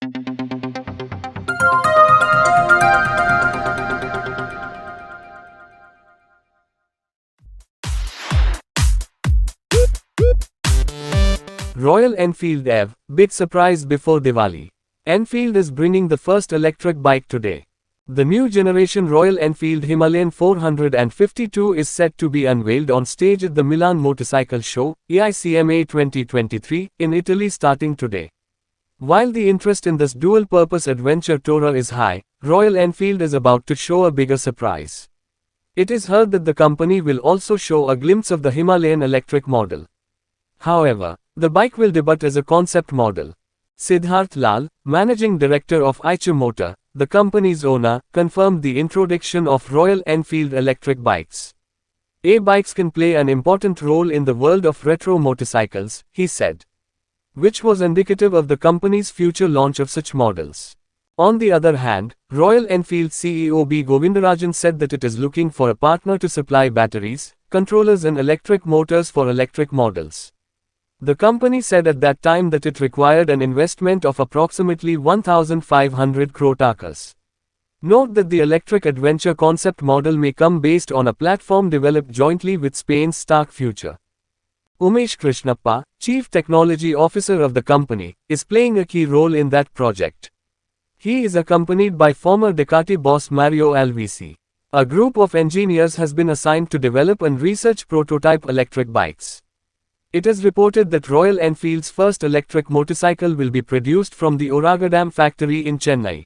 Royal Enfield EV, big surprise before Diwali. Enfield is bringing the first electric bike today. The new generation Royal Enfield Himalayan 452 is set to be unveiled on stage at the Milan Motorcycle Show, EICMA 2023, in Italy starting today. While the interest in this dual-purpose adventure tourer is high, Royal Enfield is about to show a bigger surprise. It is heard that the company will also show a glimpse of the Himalayan electric model. However, the bike will debut as a concept model. Siddharth Lal, managing director of Eicher Motor, the company's owner, confirmed the introduction of Royal Enfield electric bikes. E-bikes can play an important role in the world of retro motorcycles, he said, which was indicative of the company's future launch of such models. On the other hand, Royal Enfield CEO B. Govindarajan said that it is looking for a partner to supply batteries, controllers and electric motors for electric models. The company said at that time that it required an investment of approximately 1,500 crore takas. Note that the electric adventure concept model may come based on a platform developed jointly with Spain's Stark Future. Umesh Krishnappa, Chief Technology Officer of the company, is playing a key role in that project. He is accompanied by former Ducati boss Mario Alvisi. A group of engineers has been assigned to develop and research prototype electric bikes. It is reported that Royal Enfield's first electric motorcycle will be produced from the Oragadam factory in Chennai.